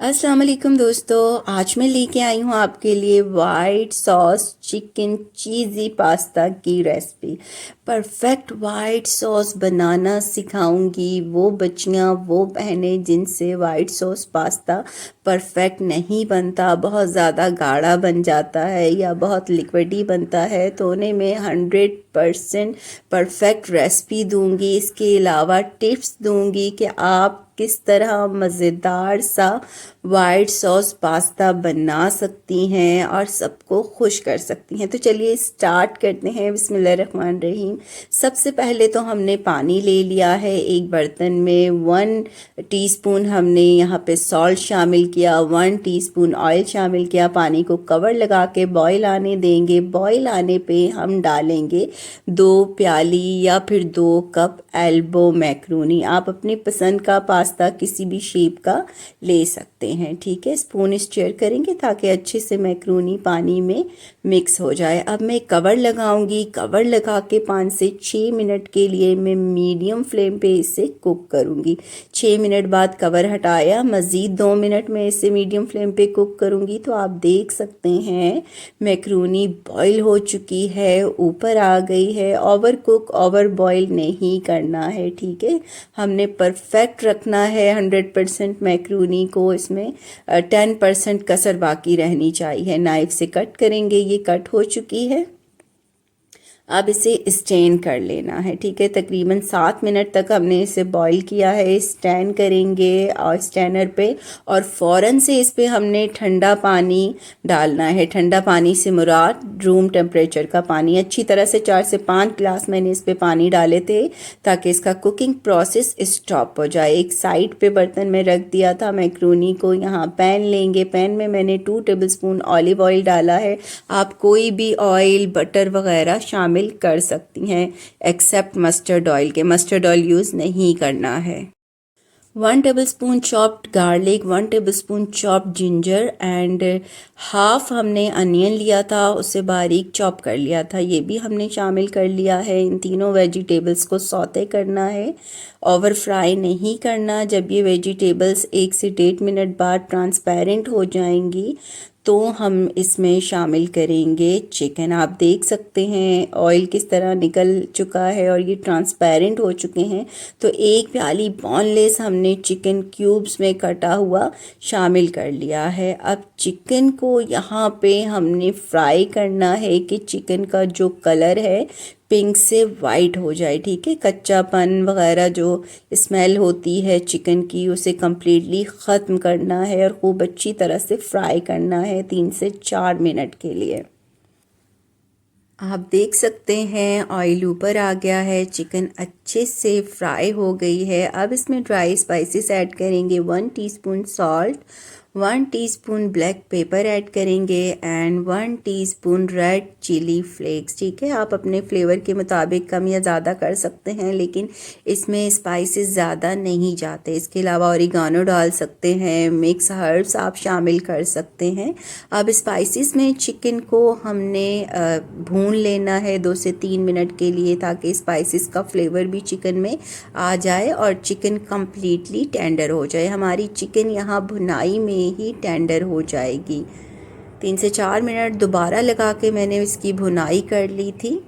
अस्सलाम वालेकुम दोस्तों, आज मैं लेके आई हूँ आपके लिए वाइट सॉस चिकन चीज़ी पास्ता की रेसिपी। परफेक्ट वाइट सॉस बनाना सिखाऊंगी वो बच्चियाँ वो बहनें जिनसे वाइट सॉस पास्ता परफेक्ट नहीं बनता, बहुत ज़्यादा गाढ़ा बन जाता है या बहुत लिक्विडी बनता है। तो उन्हें मैं 100% परफेक्ट रेसिपी दूंगी। इसके अलावा टिप्स दूंगी कि आप किस तरह मज़ेदार सा वाइट सॉस पास्ता बना सकती हैं और सबको खुश कर सकती हैं। तो चलिए स्टार्ट करते हैं। बिस्मिल्लाहिर्रहमानिर्रहीम। सबसे पहले तो हमने पानी ले लिया है एक बर्तन में। 1 टीस्पून हमने यहाँ पे सॉल्ट शामिल किया, 1 टीस्पून ऑयल शामिल किया। पानी को कवर लगा के बॉईल आने देंगे। बॉईल आने पे हम डालेंगे 2 प्याली या फिर 2 कप एल्बो मैक्रोनी। आप अपनी पसंद का पास्ता किसी भी शेप का ले सकते हैं, ठीक है। स्पून स्टीयर करेंगे ताकि अच्छे से मैक्रोनी पानी में मिक्स हो जाए। अब मैं कवर लगाऊंगी। कवर लगा के 5 से 6 मिनट के लिए मैं मीडियम फ्लेम पे इसे कुक करूंगी। 6 मिनट बाद कवर हटाया, मज़ीद 2 मिनट में इसे मीडियम फ्लेम पे कुक करूंगी। तो आप देख सकते हैं मैक्रोनी बॉईल हो चुकी है, ऊपर आ गई है। ओवर कुक ओवर बॉईल नहीं करना है, ठीक है। हमने परफेक्ट रखना है 100% मैक्रोनी को। इसमें 10% कसर बाकी रहनी चाहिए। नाइफ से कट करेंगे, ये कट हो चुकी है। अब इसे स्टेन कर लेना है, ठीक है। तकरीबन 7 मिनट तक हमने इसे बॉईल किया है। स्टेन करेंगे और स्टेनर पे, और फ़ौरन से इस पे हमने ठंडा पानी डालना है। ठंडा पानी से मुराद रूम टेम्परेचर का पानी। अच्छी तरह से 4 से 5 गिलास मैंने इस पे पानी डाले थे ताकि इसका कुकिंग प्रोसेस स्टॉप हो जाए। एक साइड पे बर्तन में रख दिया था मैक्रोनी को। यहाँ पैन लेंगे। पैन में मैंने 2 टेबलस्पून ऑलिव ऑयल डाला है। आप कोई भी ऑयल बटर वगैरह शामिल कर सकती हैं एक्सेप्ट मस्टर्ड ऑयल के। मस्टर्ड ऑयल यूज़ नहीं करना है। 1 tablespoon chopped garlic, 1 tablespoon chopped ginger and half हमने अनियन लिया था, उसे बारीक चॉप कर लिया था, ये भी हमने शामिल कर लिया है। इन तीनों वेजिटेबल्स को सौते करना है, ओवर फ्राई नहीं करना। जब ये वेजिटेबल्स 1 से 1.5 मिनट बाद ट्रांसपेरेंट हो जाएंगी तो हम इसमें शामिल करेंगे चिकन। आप देख सकते हैं ऑयल किस तरह निकल चुका है और ये ट्रांसपेरेंट हो चुके हैं। तो 1 प्याली बोनलेस हमने चिकन क्यूब्स में कटा हुआ शामिल कर लिया है। अब चिकन को यहाँ पे हमने फ्राई करना है कि चिकन का जो कलर है पिंक से वाइट हो जाए, ठीक है। कच्चापन वगैरह जो स्मेल होती है चिकन की उसे कम्प्लीटली ख़त्म करना है और खूब अच्छी तरह से फ्राई करना है 3 से 4 मिनट के लिए। आप देख सकते हैं ऑयल ऊपर आ गया है, चिकन अच्छे से फ्राई हो गई है। अब इसमें ड्राई स्पाइसेस ऐड करेंगे। 1 teaspoon salt, 1 teaspoon black pepper add करेंगे and 1 teaspoon red chili flakes, ठीक है। आप अपने फ्लेवर के मुताबिक कम या ज़्यादा कर सकते हैं, लेकिन इसमें स्पाइसेस ज़्यादा नहीं जाते। इसके अलावा ऑरिगानो डाल सकते हैं, मिक्स हर्ब्स आप शामिल कर सकते हैं। अब स्पाइसेस में चिकन को हमने भून लेना है 2 से 3 मिनट के लिए ताकि स्पाइसेस का फ्लेवर भी चिकन में आ जाए और चिकन कम्प्लीटली टेंडर हो जाए। हमारी चिकन यहाँ भुनाई में ही टेंडर हो जाएगी। 3 से 4 मिनट दोबारा लगा के मैंने इसकी भुनाई कर ली थी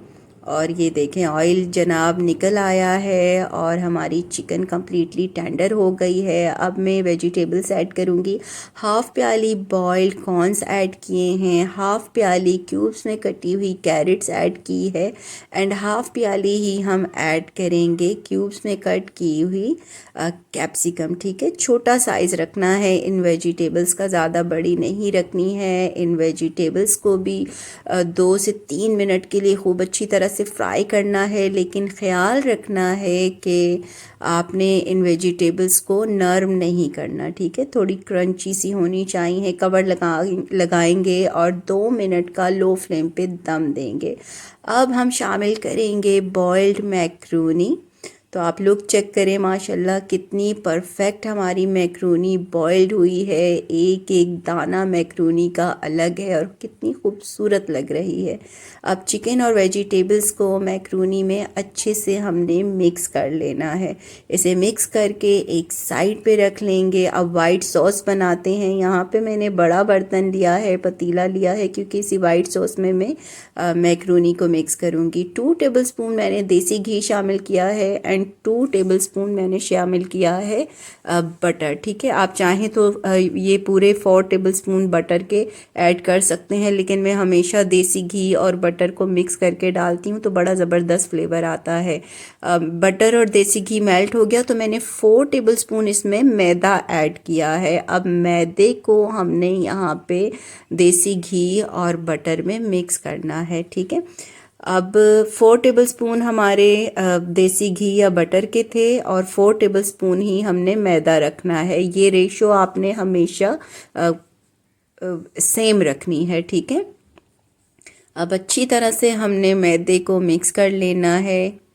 और ये देखें ऑयल जनाब निकल आया है और हमारी चिकन कम्प्लीटली टेंडर हो गई है। अब मैं वेजिटेबल्स ऐड करूँगी। हाफ़ प्याली बॉइल्ड कॉर्न्स ऐड किए हैं, हाफ़ प्याली क्यूब्स में कटी हुई कैरेट्स ऐड की है एंड हाफ़ प्याली ही हम ऐड करेंगे क्यूब्स में कट की हुई कैप्सिकम, ठीक है। छोटा साइज़ रखना है इन वेजिटेबल्स का, ज़्यादा बड़ी नहीं रखनी है। इन वेजिटेबल्स को भी 2 से 3 मिनट के लिए खूब अच्छी तरह से फ्राई करना है, लेकिन ख़्याल रखना है कि आपने इन वेजिटेबल्स को नरम नहीं करना, ठीक है। थोड़ी क्रंची सी होनी चाहिए। कवर लगाएंगे और 2 मिनट का लो फ्लेम पे दम देंगे। अब हम शामिल करेंगे बॉइल्ड मैक्रोनी। तो तो आप लोग चेक करें माशाल्लाह कितनी परफेक्ट हमारी मैक्रोनी बॉइल्ड हुई है, एक एक दाना मैक्रोनी का अलग है और कितनी खूबसूरत लग रही है। अब चिकन और वेजिटेबल्स को मैक्रोनी में अच्छे से हमने मिक्स कर लेना है। इसे मिक्स करके एक साइड पे रख लेंगे। अब वाइट सॉस बनाते हैं। यहाँ पे मैंने बड़ा बर्तन लिया है, पतीला लिया है, क्योंकि इसी वाइट सॉस में मैं मैक्रोनी को मिक्स करूँगी। 2 टेबलस्पून मैंने देसी घी शामिल किया है एंड 2 टेबलस्पून मैंने शामिल किया है बटर। ठीक है, आप चाहें तो ये पूरे 4 टेबलस्पून बटर के ऐड कर सकते हैं, लेकिन मैं हमेशा देसी घी और बटर को मिक्स करके डालती हूँ तो बड़ा ज़बरदस्त फ्लेवर आता है। बटर और देसी घी मेल्ट हो गया तो मैंने 4 टेबलस्पून इसमें मैदा ऐड किया है। अब मैदे को हमने यहाँ पे देसी घी और बटर में मिक्स करना है। ठीक है, अब 4 टेबलस्पून हमारे देसी घी या बटर के थे और 4 टेबलस्पून ही हमने मैदा रखना है। ये रेशो आपने हमेशा सेम रखनी है। ठीक है, अब अच्छी तरह से हमने मैदे को मिक्स कर लेना है,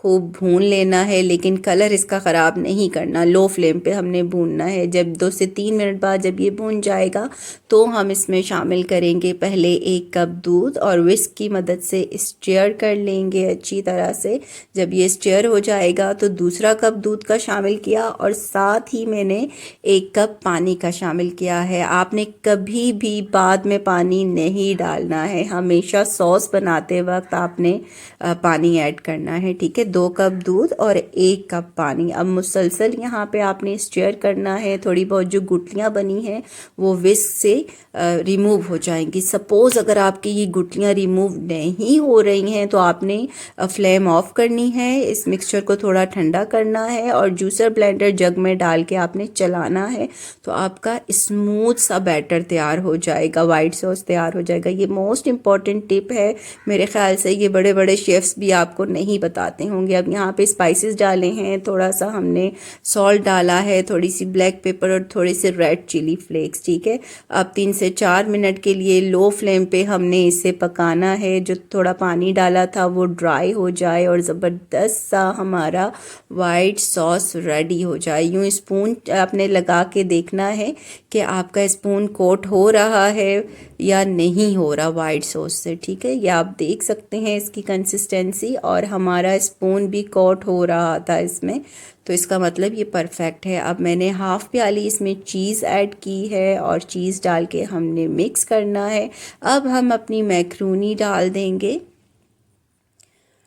खूब भून लेना है, लेकिन कलर इसका ख़राब नहीं करना, लो फ्लेम पे हमने भूनना है। जब 2 से 3 मिनट बाद जब ये भून जाएगा तो हम इसमें शामिल करेंगे पहले 1 कप दूध और विस्क की मदद से स्टीयर कर लेंगे अच्छी तरह से। जब ये स्टीयर हो जाएगा तो दूसरा कप दूध का शामिल किया और साथ ही मैंने 1 कप पानी का शामिल किया है। आपने कभी भी बाद में पानी नहीं डालना है, हमेशा सॉस बनाते वक्त आपने पानी ऐड करना है। ठीक है, 2 कप दूध और 1 कप पानी। अब मुसलसल यहाँ पे आपने स्टीयर करना है। थोड़ी बहुत जो गुठलियाँ बनी हैं वो विस्क से रिमूव हो जाएंगी। सपोज़ अगर आपकी ये गुठलियाँ रिमूव नहीं हो रही हैं तो आपने फ्लेम ऑफ करनी है, इस मिक्सचर को थोड़ा ठंडा करना है और जूसर ब्लेंडर जग में डाल के आपने चलाना है तो आपका स्मूथ सा बैटर तैयार हो जाएगा, वाइट सॉस तैयार हो जाएगा। ये मोस्ट इम्पॉर्टेंट टिप है, मेरे ख्याल से ये बड़े बड़े शेफ्स भी आपको नहीं बताते होंगे। अब यहाँ पे स्पाइसेस डाले हैं, थोड़ा सा हमने सॉल्ट डाला है, थोड़ी सी ब्लैक पेपर और थोड़े से रेड चिली फ्लेक्स। ठीक है, अब 3 से 4 मिनट के लिए लो फ्लेम पे हमने इसे पकाना है। जो थोड़ा पानी डाला था वो ड्राई हो जाए और ज़बरदस्त सा हमारा वाइट सॉस रेडी हो जाए। यूँ स्पून आपने लगा के देखना है कि आपका स्पून कोट हो रहा है या नहीं हो रहा वाइट सॉस से। ठीक है, ये आप देख सकते हैं इसकी कंसिस्टेंसी, और हमारा स्पून भी कोट हो रहा था इसमें, तो इसका मतलब ये परफेक्ट है। अब मैंने हाफ़ प्याली इसमें चीज़ ऐड की है और चीज़ डाल के हमने मिक्स करना है। अब हम अपनी मैक्रोनी डाल देंगे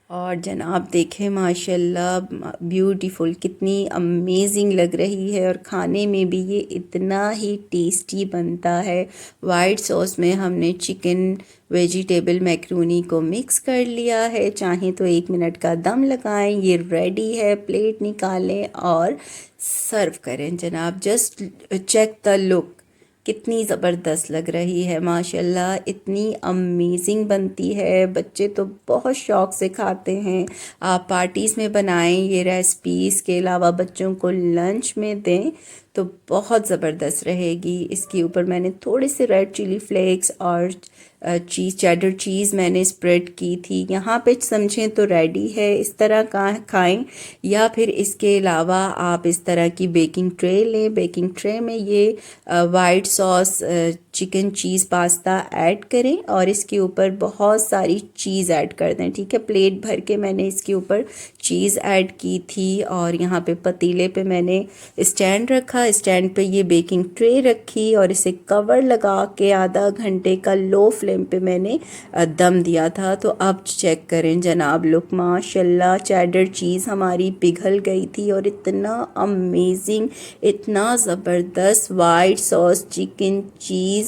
और जनाब देखें माशाल्लाह ब्यूटीफुल कितनी अमेजिंग लग रही है और खाने में भी ये इतना ही टेस्टी बनता है। वाइट सॉस में हमने चिकन वेजिटेबल मैक्रोनी को मिक्स कर लिया है। चाहें तो 1 मिनट का दम लगाएं, ये रेडी है। प्लेट निकालें और सर्व करें जनाब। जस्ट चेक द लुक, कितनी ज़बरदस्त लग रही है माशाल्लाह, इतनी अमेजिंग बनती है। बच्चे तो बहुत शौक़ से खाते हैं। आप पार्टीज़ में बनाएं ये रेसिपी, इसके अलावा बच्चों को लंच में दें तो बहुत ज़बरदस्त रहेगी। इसके ऊपर मैंने थोड़े से रेड चिली फ्लेक्स और चीज़, चेडर चीज़ मैंने स्प्रेड की थी। यहाँ पे समझें तो रेडी है, इस तरह का खाएं, या फिर इसके अलावा आप इस तरह की बेकिंग ट्रे लें। बेकिंग ट्रे में ये वाइट सॉस चिकन चीज़ पास्ता ऐड करें और इसके ऊपर बहुत सारी चीज़ ऐड कर दें। ठीक है, प्लेट भर के मैंने इसके ऊपर चीज़ ऐड की थी और यहाँ पे पतीले पे मैंने स्टैंड रखा, स्टैंड पे ये बेकिंग ट्रे रखी और इसे कवर लगा के आधा घंटे का लो फ्लेम पे मैंने दम दिया था। तो अब चेक करें जनाब लुक, माशाल्लाह चेडर चीज़ हमारी पिघल गई थी और इतना अमेजिंग, इतना ज़बरदस्त वाइट सॉस चिकन चीज़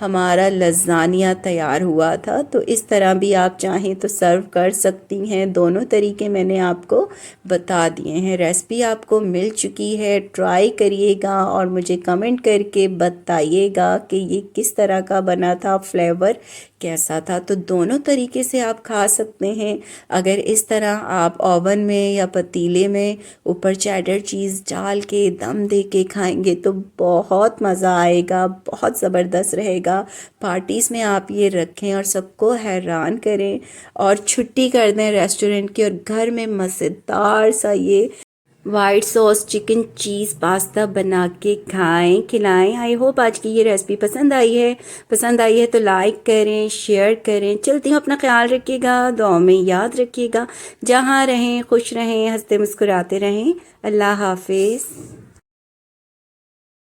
हमारा लज़ानिया तैयार हुआ था। तो इस तरह भी आप चाहें तो सर्व कर सकती हैं। दोनों तरीके मैंने आपको बता दिए हैं। रेसिपी आपको मिल चुकी है, ट्राई करिएगा और मुझे कमेंट करके बताइएगा कि ये किस तरह का बना था, फ्लेवर कैसा था। तो दोनों तरीके से आप खा सकते हैं। अगर इस तरह आप ओवन में या पतीले में ऊपर चेडर चीज़ डाल के दम दे के खाएंगे तो बहुत मज़ा आएगा, बहुत ज़बरदस्त ज़बरदस्त रहेगा। पार्टीज़ में आप ये रखें और सबको हैरान करें और छुट्टी कर दें रेस्टोरेंट की, और घर में मज़ेदार सा ये वाइट सॉस चिकन चीज़ पास्ता बना के खाएं, खिलाएं। आई होप आज की ये रेसिपी पसंद आई है तो लाइक करें, शेयर करें। चलती हूँ, अपना ख्याल रखिएगा, दुआ में याद रखिएगा। जहाँ रहें खुश रहें, हंसते मुस्कुराते रहें। अल्लाह हाफिज़।